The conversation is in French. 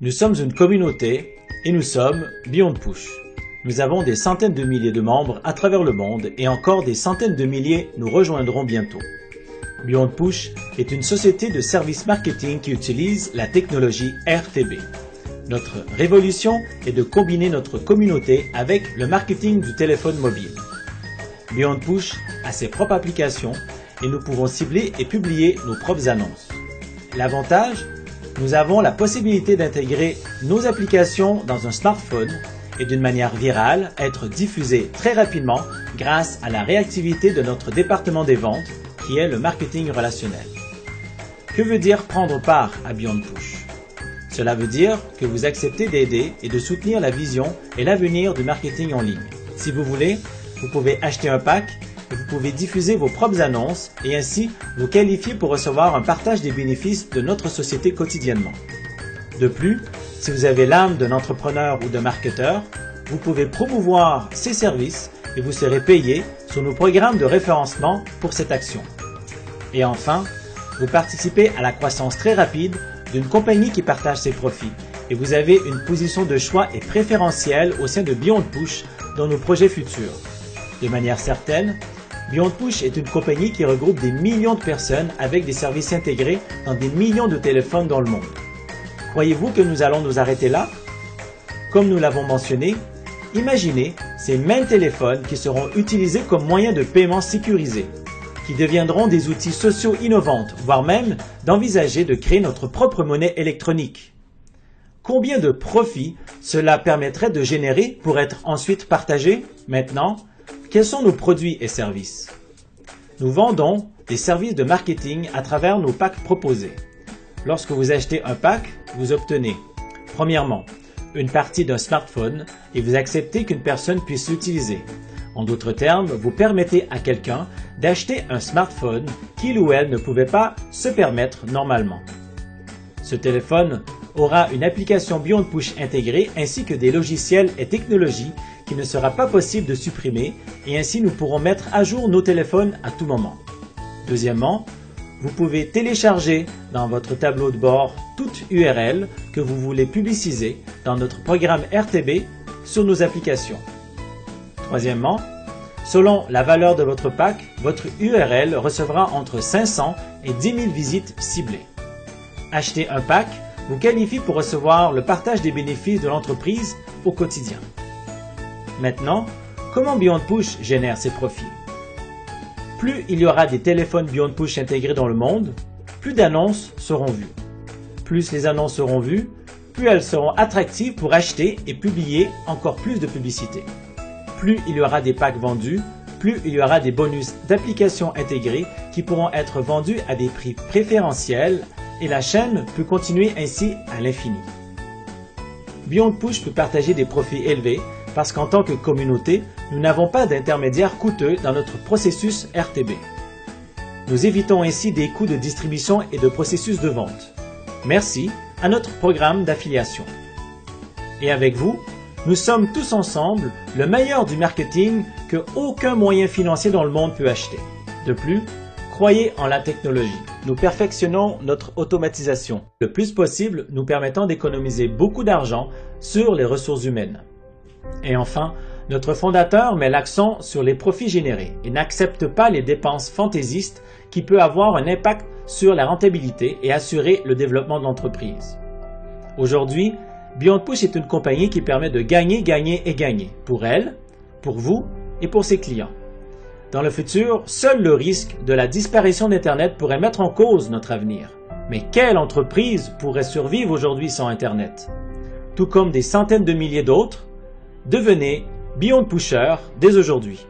Nous sommes une communauté et nous sommes Beyond Push. Nous avons des centaines de milliers de membres à travers le monde et encore des centaines de milliers nous rejoindront bientôt. Beyond Push est une société de services marketing qui utilise la technologie RTB. Notre révolution est de combiner notre communauté avec le marketing du téléphone mobile. Beyond Push a ses propres applications et nous pouvons cibler et publier nos propres annonces. L'avantage, nous avons la possibilité d'intégrer nos applications dans un smartphone et d'une manière virale être diffusées très rapidement grâce à la réactivité de notre département des ventes qui est le marketing relationnel. Que veut dire prendre part à Beyond Push? Cela veut dire que vous acceptez d'aider et de soutenir la vision et l'avenir du marketing en ligne. Si vous voulez, vous pouvez acheter un pack et vous pouvez diffuser vos propres annonces et ainsi vous qualifier pour recevoir un partage des bénéfices de notre société quotidiennement. De plus, si vous avez l'âme d'un entrepreneur ou d'un marketeur, vous pouvez promouvoir ces services et vous serez payé sur nos programmes de référencement pour cette action. Et enfin, vous participez à la croissance très rapide d'une compagnie qui partage ses profits et vous avez une position de choix et préférentielle au sein de Beyond Push dans nos projets futurs. De manière certaine, Beyond Push est une compagnie qui regroupe des millions de personnes avec des services intégrés dans des millions de téléphones dans le monde. Croyez-vous que nous allons nous arrêter là? Comme nous l'avons mentionné, imaginez ces mêmes téléphones qui seront utilisés comme moyen de paiement sécurisé, qui deviendront des outils sociaux innovants, voire même d'envisager de créer notre propre monnaie électronique. Combien de profits cela permettrait de générer pour être ensuite partagé? Maintenant, quels sont nos produits et services? Nous vendons des services de marketing à travers nos packs proposés. Lorsque vous achetez un pack, vous obtenez, premièrement, une partie d'un smartphone et vous acceptez qu'une personne puisse l'utiliser. En d'autres termes, vous permettez à quelqu'un d'acheter un smartphone qu'il ou elle ne pouvait pas se permettre normalement. Ce téléphone aura une application Beyond Push intégrée ainsi que des logiciels et technologies qu'il ne sera pas possible de supprimer et ainsi nous pourrons mettre à jour nos téléphones à tout moment. Deuxièmement, vous pouvez télécharger dans votre tableau de bord toute URL que vous voulez publiciser dans notre programme RTB sur nos applications. Troisièmement, selon la valeur de votre pack, votre URL recevra entre 500 et 10 000 visites ciblées. Acheter un pack vous qualifie pour recevoir le partage des bénéfices de l'entreprise au quotidien. Maintenant, comment Beyond Push génère ses profits? Plus il y aura des téléphones Beyond Push intégrés dans le monde, plus d'annonces seront vues. Plus les annonces seront vues, plus elles seront attractives pour acheter et publier encore plus de publicité. Plus il y aura des packs vendus, plus il y aura des bonus d'applications intégrés qui pourront être vendus à des prix préférentiels et la chaîne peut continuer ainsi à l'infini. Beyond Push peut partager des profits élevés parce qu'en tant que communauté, nous n'avons pas d'intermédiaires coûteux dans notre processus RTB. Nous évitons ainsi des coûts de distribution et de processus de vente. Merci à notre programme d'affiliation. Et avec vous, nous sommes tous ensemble le meilleur du marketing que aucun moyen financier dans le monde peut acheter. De plus, croyez en la technologie. Nous perfectionnons notre automatisation, le plus possible nous permettant d'économiser beaucoup d'argent sur les ressources humaines. Et enfin, notre fondateur met l'accent sur les profits générés et n'accepte pas les dépenses fantaisistes qui peuvent avoir un impact sur la rentabilité et assurer le développement de l'entreprise. Aujourd'hui, Beyond Push est une compagnie qui permet de gagner, gagner et gagner pour elle, pour vous et pour ses clients. Dans le futur, seul le risque de la disparition d'Internet pourrait mettre en cause notre avenir. Mais quelle entreprise pourrait survivre aujourd'hui sans Internet? Tout comme des centaines de milliers d'autres, devenez Beyond Pusher dès aujourd'hui.